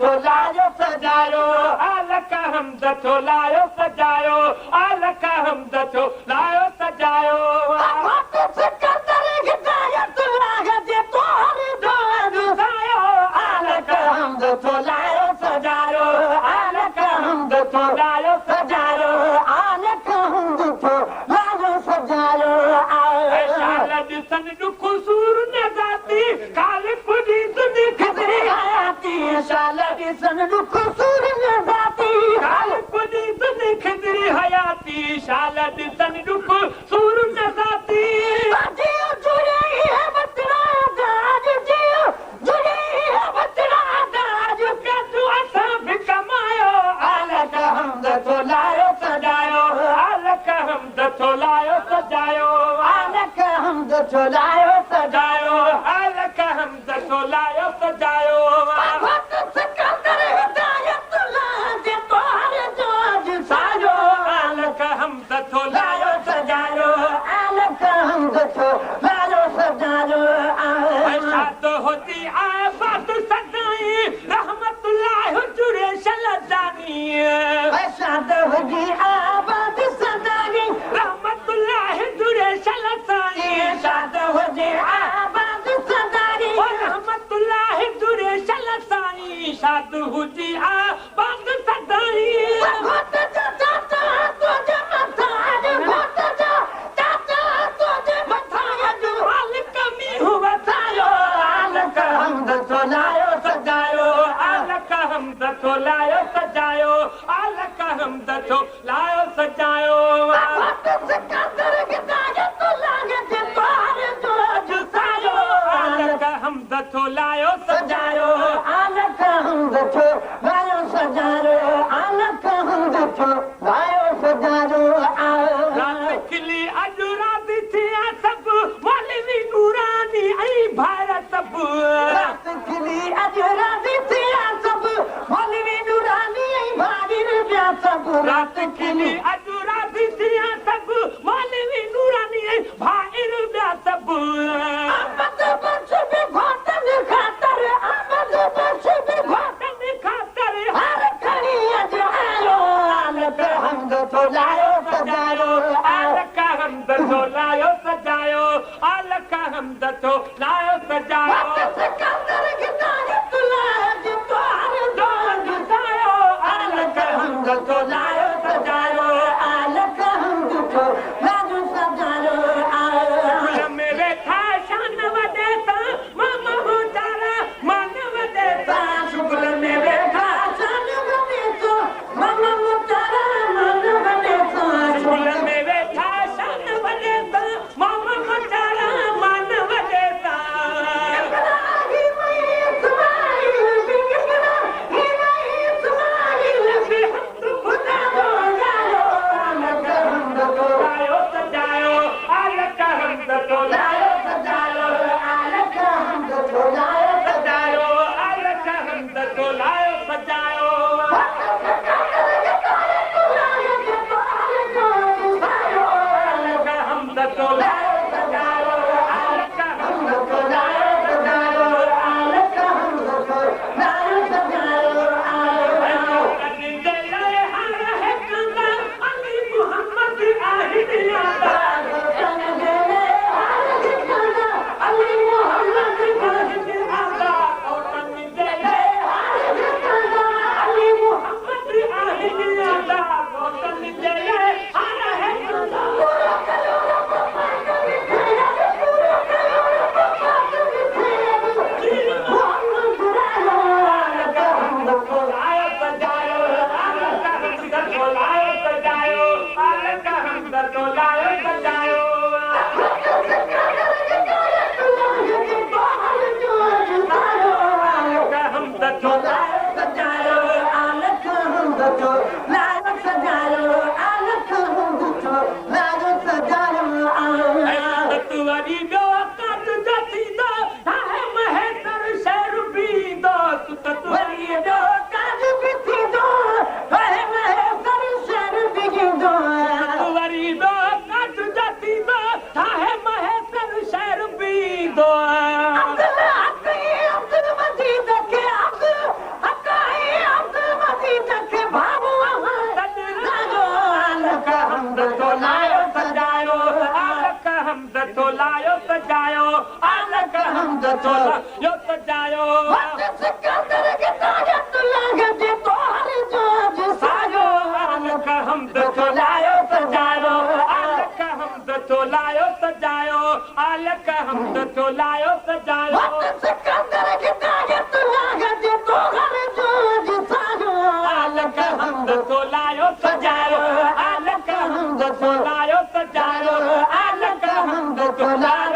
लायो सजायो अलक हमद थो लायो सजायो अलक हमद थो लायो सजायो अलक हमद थो लायो सजायो अलक हमद थो लायो सजायो अलक हमद थो लायो सजायो शाला ॾिसन ॾुख सूर नज़ाती काल पुजी तुंहिंजी खिदरी हयाती शाला ॾिसन ॾुख सूर नज़ाती काल पुजी तुंहिंजी खिदरी हयाती शाला ॾिसन ॾुख सूर नज़ाती लायो सजायो अलक हमद थो लायो सजायो अलक हमद थो लायो सजायो अलक हमद थो लायो सजायो अलक हमद थो लायो सजायो अलक हमद थो लायो सजायो शाद होती आबाद सदाई रहमतुल्लाह जुरे शलदानी शाद होती आबाद सदाई रहमतुल्लाह जुरे शलदानी शाद होती आबाद सदाई रहमतुल्लाह जुरे शलदानी शाद होती आबाद सदाई लायो सजायो अलक हमद थो लायो सजायो अलक हमद थो लायो सजायो अलक हमद थो लायो सजायो अलक हमद थो लायो सजायो अलक हमद थो लायो सजायो रात खिली अॼु राति थिया सभु मौलवी नूरानी ऐं भार सभु रात खिली अॼु राति थिया सभु मौलवी नूरानी ऐं भार ॿिया सभु रात खिली अॼु राति थिया सभु मौलवी नूरानी ऐं भार ॿिया सभु अहमद बख्श बि घोटनि ख़ातिर अहमद बख्श बि घोटनि ख़ातिर हर खणी अॼु आयो अलक हमद थो लायो सजायो अलक हमद थो लायो सजायो अलक हमद थो लायो सजायो अलक हमद थो लायो सजायो अलक हमद थो लायो सजायो मेरे था शान वॾे था मामा मोटारा मान वॾे था शुक्र मेरे था शान वॾे था मामा मोटारा मान वॾे था शुक्र मेरे था शान वॾे था मामा मोटारा मान वॾे था सजायो आलक हमद तो लायो सजायो सिकंदर के ताकत लगे तो हर जो सायो आलक हमद तो लायो सजायो आलक हमद तो लायो सजायो आलक हमद तो लायो सजायो सिकंदर के ताकत लगे तो हर जो सायो आलक हमद तो लायो सजायो आलक हमद तो लायो सजायो आलक हमद तो लायो